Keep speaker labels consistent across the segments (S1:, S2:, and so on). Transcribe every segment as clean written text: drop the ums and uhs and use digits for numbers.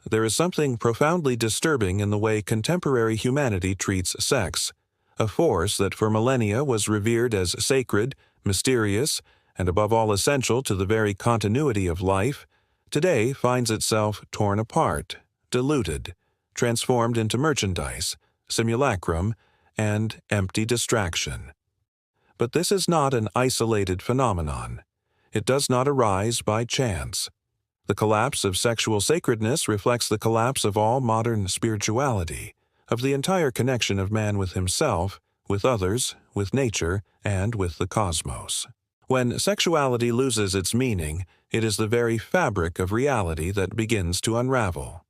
S1: there is something profoundly disturbing in the way contemporary humanity treats sex, a force that for millennia was revered as sacred, mysterious, and above all essential to the very continuity of life, today finds itself torn apart, diluted, transformed into merchandise, simulacrum, and empty distraction. But this is not an isolated phenomenon. It does not arise by chance. The collapse of sexual sacredness reflects the collapse of all modern spirituality, of the entire connection of man with himself, with others, with nature, and with the cosmos. When sexuality loses its meaning, it is the very fabric of reality that begins to unravel.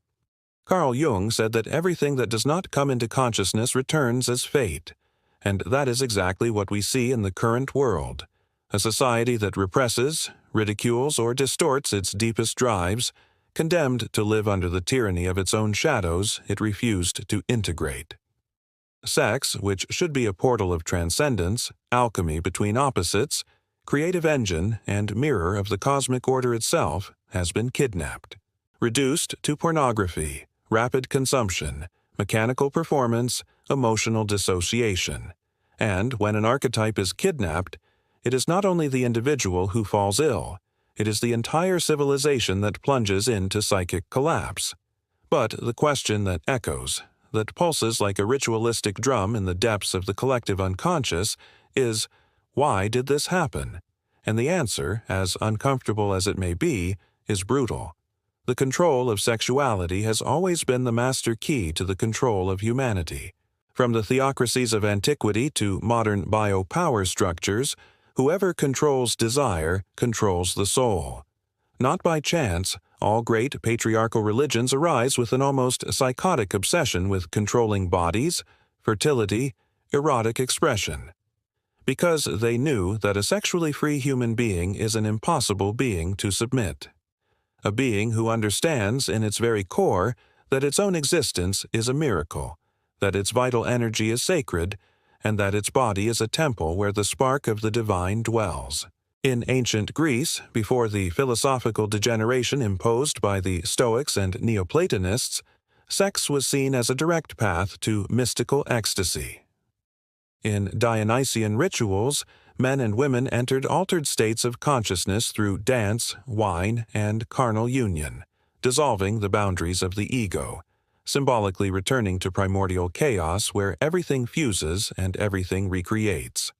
S1: Carl Jung said that everything that does not come into consciousness returns as fate, and that is exactly what we see in the current world. A society that represses, ridicules, or distorts its deepest drives, condemned to live under the tyranny of its own shadows it refused to integrate. Sex, which should be a portal of transcendence, alchemy between opposites, creative engine, and mirror of the cosmic order itself, has been kidnapped. Reduced to pornography, rapid consumption, mechanical performance, emotional dissociation. And when an archetype is kidnapped, it is not only the individual who falls ill, it is the entire civilization that plunges into psychic collapse. But the question that echoes, that pulses like a ritualistic drum in the depths of the collective unconscious, is, why did this happen? And the answer, as uncomfortable as it may be, is brutal. The control of sexuality has always been the master key to the control of humanity. From the theocracies of antiquity to modern biopower structures, whoever controls desire controls the soul. Not by chance, all great patriarchal religions arise with an almost psychotic obsession with controlling bodies, fertility, erotic expression. Because they knew that a sexually free human being is an impossible being to submit. A being who understands in its very core that its own existence is a miracle, that its vital energy is sacred, and that its body is a temple where the spark of the divine dwells. In ancient Greece, before the philosophical degeneration imposed by the Stoics and Neoplatonists, sex was seen as a direct path to mystical ecstasy. In Dionysian rituals, men and women entered altered states of consciousness through dance, wine, and carnal union, dissolving the boundaries of the ego, symbolically returning to primordial chaos where everything fuses and everything recreates.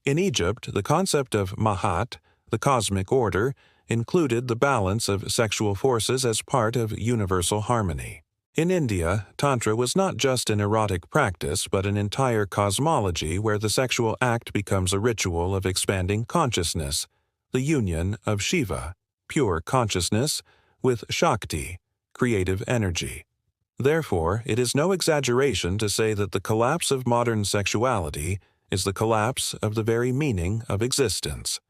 S1: In Egypt, the concept of Mahat, the cosmic order, included the balance of sexual forces as part of universal harmony. In India, Tantra was not just an erotic practice but an entire cosmology where the sexual act becomes a ritual of expanding consciousness, the union of Shiva, pure consciousness, with Shakti, creative energy. Therefore, it is no exaggeration to say that the collapse of modern sexuality is the collapse of the very meaning of existence.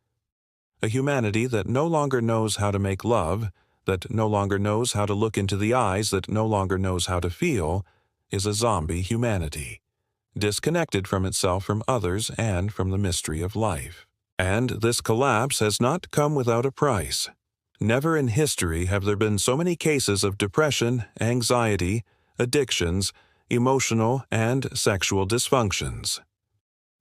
S1: A humanity that no longer knows how to make love, that no longer knows how to look into the eyes, that no longer knows how to feel, is a zombie humanity, disconnected from itself, from others, and from the mystery of life. And this collapse has not come without a price. Never in history have there been so many cases of depression, anxiety, addictions, emotional and sexual dysfunctions.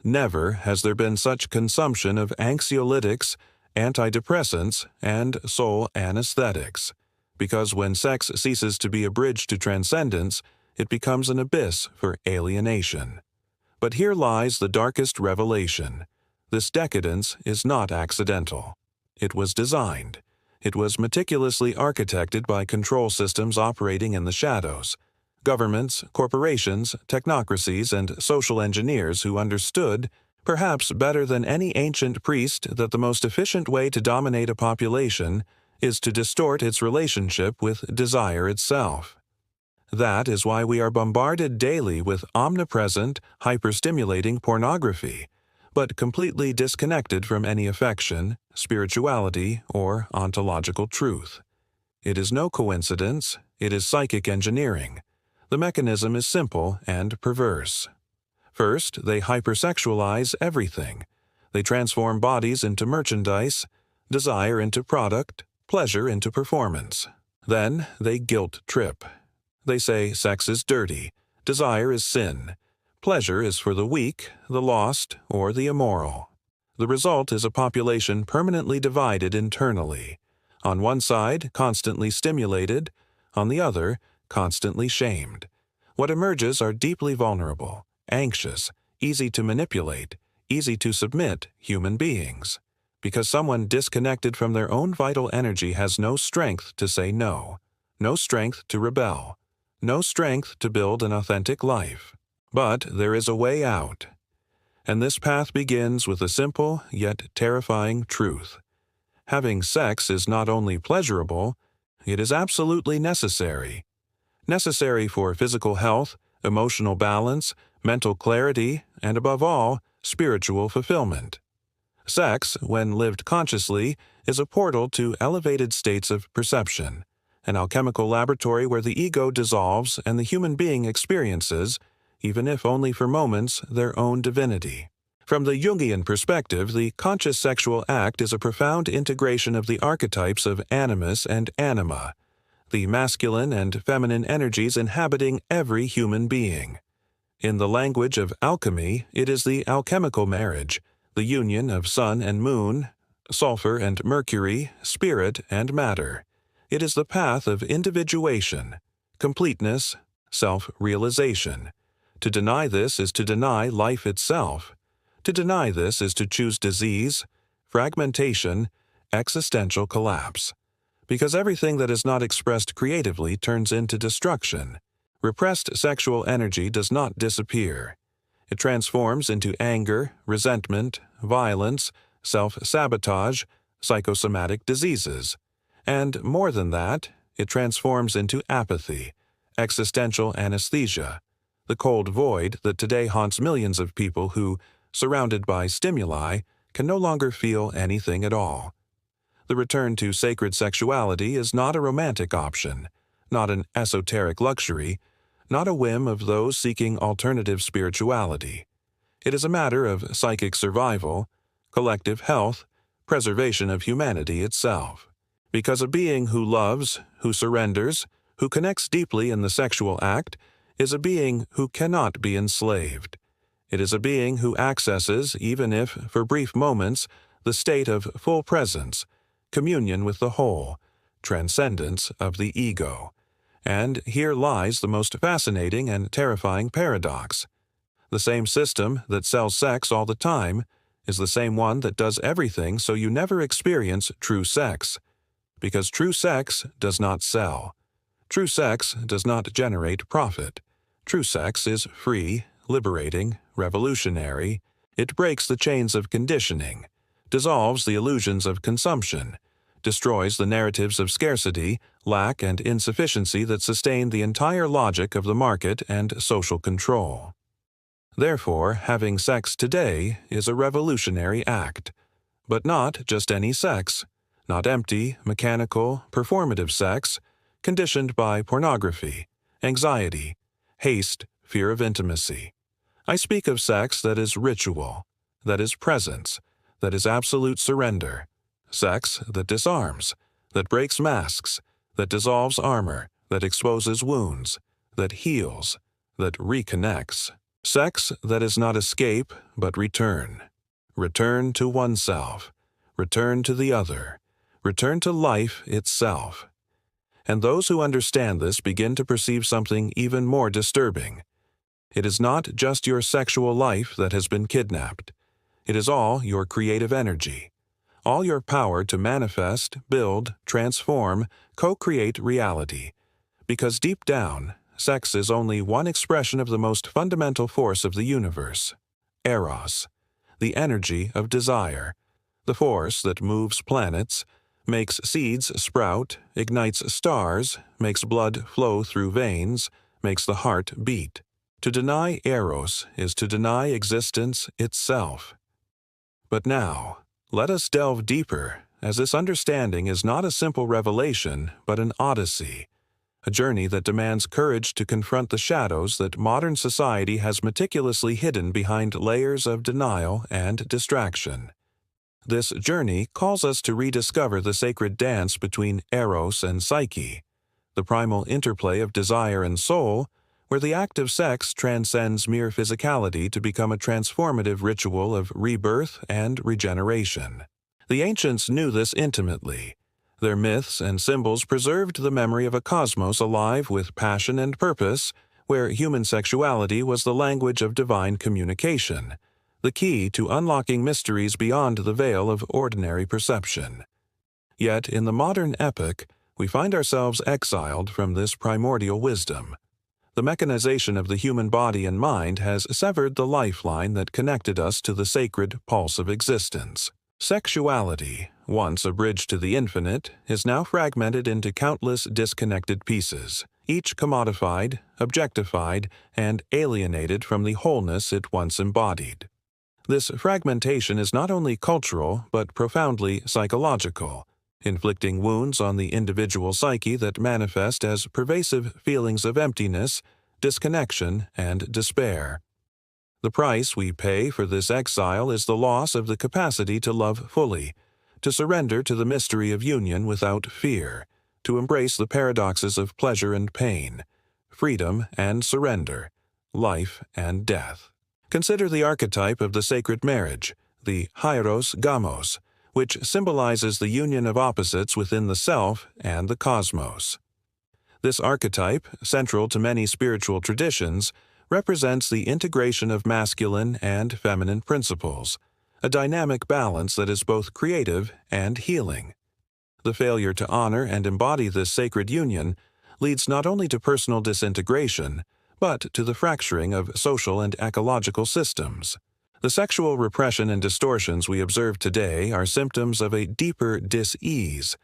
S1: Never has there been such consumption of anxiolytics, antidepressants, and soul anesthetics, because when sex ceases to be a bridge to transcendence, it becomes an abyss for alienation. But here lies the darkest revelation. This decadence is not accidental. It was designed. It was meticulously architected by control systems operating in the shadows, governments, corporations, technocracies, and social engineers who understood, perhaps better than any ancient priest, that the most efficient way to dominate a population is to distort its relationship with desire itself. That is why we are bombarded daily with omnipresent, hyperstimulating pornography, but completely disconnected from any affection, spirituality, or ontological truth. It is no coincidence, it is psychic engineering. The mechanism is simple and perverse. First, they hypersexualize everything. They transform bodies into merchandise, desire into product, pleasure into performance. Then they guilt trip. They say sex is dirty, desire is sin, pleasure is for the weak, the lost, or the immoral. The result is a population permanently divided internally. On one side, constantly stimulated, on the other, constantly shamed. What emerges are deeply vulnerable, anxious, easy to manipulate, easy to submit human beings, because someone disconnected from their own vital energy has no strength to say no, no strength to rebel, no strength to build an authentic life. But there is a way out. And this path begins with a simple yet terrifying truth. Having sex is not only pleasurable, it is absolutely necessary. Necessary for physical health, emotional balance, mental clarity, and above all, spiritual fulfillment. Sex, when lived consciously, is a portal to elevated states of perception, an alchemical laboratory where the ego dissolves and the human being experiences, even if only for moments, their own divinity. From the Jungian perspective, the conscious sexual act is a profound integration of the archetypes of animus and anima, the masculine and feminine energies inhabiting every human being. In the language of alchemy, it is the alchemical marriage, the union of sun and moon, sulfur and mercury, spirit and matter. It is the path of individuation, completeness, self-realization. To deny this is to deny life itself. To deny this is to choose disease, fragmentation, existential collapse. Because everything that is not expressed creatively turns into destruction. Repressed sexual energy does not disappear. It transforms into anger, resentment, violence, self-sabotage, psychosomatic diseases. And more than that, it transforms into apathy, existential anesthesia, the cold void that today haunts millions of people who, surrounded by stimuli, can no longer feel anything at all. The return to sacred sexuality is not a romantic option, not an esoteric luxury, not a whim of those seeking alternative spirituality. It is a matter of psychic survival, collective health, preservation of humanity itself. Because a being who loves, who surrenders, who connects deeply in the sexual act, is a being who cannot be enslaved. It is a being who accesses, even if for brief moments, the state of full presence, communion with the whole, transcendence of the ego. And here lies the most fascinating and terrifying paradox. The same system that sells sex all the time is the same one that does everything so you never experience true sex. Because true sex does not sell. True sex does not generate profit. True sex is free, liberating, revolutionary. It breaks the chains of conditioning, dissolves the illusions of consumption, destroys the narratives of scarcity, lack, and insufficiency that sustain the entire logic of the market and social control. Therefore, having sex today is a revolutionary act. But not just any sex, not empty, mechanical, performative sex, conditioned by pornography, anxiety, haste, fear of intimacy. I speak of sex that is ritual, that is presence, that is absolute surrender. Sex that disarms, that breaks masks, that dissolves armor, that exposes wounds, that heals, that reconnects. Sex that is not escape, but return. Return to oneself. Return to the other. Return to life itself. And those who understand this begin to perceive something even more disturbing. It is not just your sexual life that has been kidnapped. It is all your creative energy, all your power to manifest, build, transform, co-create reality. Because deep down, sex is only one expression of the most fundamental force of the universe, Eros, the energy of desire, the force that moves planets, makes seeds sprout, ignites stars, makes blood flow through veins, makes the heart beat. To deny Eros is to deny existence itself. But now, let us delve deeper, as this understanding is not a simple revelation, but an odyssey, a journey that demands courage to confront the shadows that modern society has meticulously hidden behind layers of denial and distraction. This journey calls us to rediscover the sacred dance between Eros and Psyche, the primal interplay of desire and soul, where the act of sex transcends mere physicality to become a transformative ritual of rebirth and regeneration. The ancients knew this intimately. Their myths and symbols preserved the memory of a cosmos alive with passion and purpose, where human sexuality was the language of divine communication, the key to unlocking mysteries beyond the veil of ordinary perception. Yet, in the modern epoch, we find ourselves exiled from this primordial wisdom. The mechanization of the human body and mind has severed the lifeline that connected us to the sacred pulse of existence. Sexuality, once a bridge to the infinite, is now fragmented into countless disconnected pieces, each commodified, objectified, and alienated from the wholeness it once embodied. This fragmentation is not only cultural but profoundly psychological, inflicting wounds on the individual psyche that manifest as pervasive feelings of emptiness, disconnection, and despair. The price we pay for this exile is the loss of the capacity to love fully, to surrender to the mystery of union without fear, to embrace the paradoxes of pleasure and pain, freedom and surrender, life and death. Consider the archetype of the sacred marriage, the hieros gamos, which symbolizes the union of opposites within the self and the cosmos. This archetype, central to many spiritual traditions, represents the integration of masculine and feminine principles, a dynamic balance that is both creative and healing. The failure to honor and embody this sacred union leads not only to personal disintegration, but to the fracturing of social and ecological systems. The sexual repression and distortions we observe today are symptoms of a deeper dis-ease,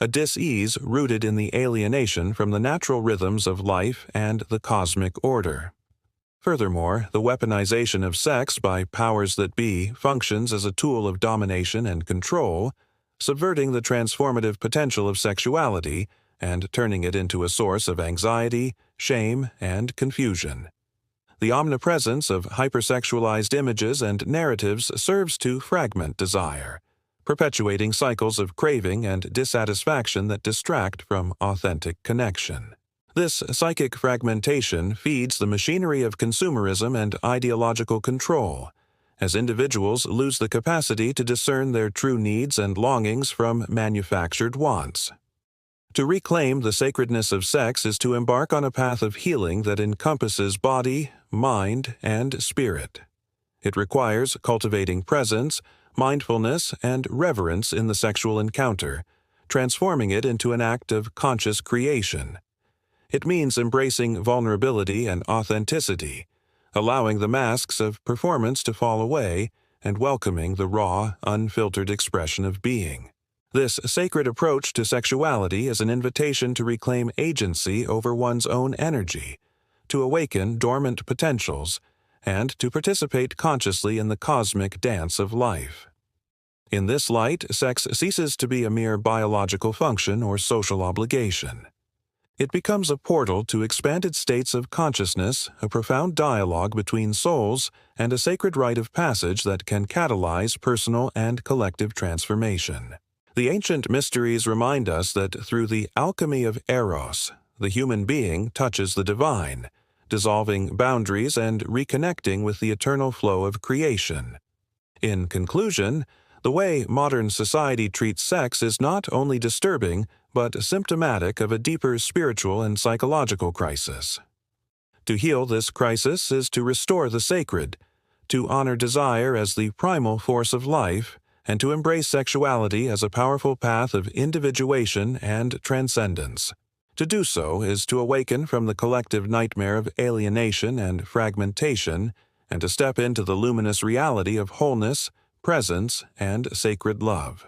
S1: a dis-ease rooted in the alienation from the natural rhythms of life and the cosmic order. Furthermore, the weaponization of sex by powers that be functions as a tool of domination and control, subverting the transformative potential of sexuality and turning it into a source of anxiety, shame, and confusion. The omnipresence of hypersexualized images and narratives serves to fragment desire, perpetuating cycles of craving and dissatisfaction that distract from authentic connection. This psychic fragmentation feeds the machinery of consumerism and ideological control, as individuals lose the capacity to discern their true needs and longings from manufactured wants. To reclaim the sacredness of sex is to embark on a path of healing that encompasses body, mind, and spirit. It requires cultivating presence, mindfulness, and reverence in the sexual encounter, transforming it into an act of conscious creation. It means embracing vulnerability and authenticity, allowing the masks of performance to fall away, and welcoming the raw, unfiltered expression of being. This sacred approach to sexuality is an invitation to reclaim agency over one's own energy, to awaken dormant potentials, and to participate consciously in the cosmic dance of life. In this light, sex ceases to be a mere biological function or social obligation. It becomes a portal to expanded states of consciousness, a profound dialogue between souls, and a sacred rite of passage that can catalyze personal and collective transformation. The ancient mysteries remind us that through the alchemy of eros, the human being touches the divine, dissolving boundaries and reconnecting with the eternal flow of creation. In conclusion, the way modern society treats sex is not only disturbing, but symptomatic of a deeper spiritual and psychological crisis. To heal this crisis is to restore the sacred, to honor desire as the primal force of life, and to embrace sexuality as a powerful path of individuation and transcendence. To do so is to awaken from the collective nightmare of alienation and fragmentation, and to step into the luminous reality of wholeness, presence, and sacred love.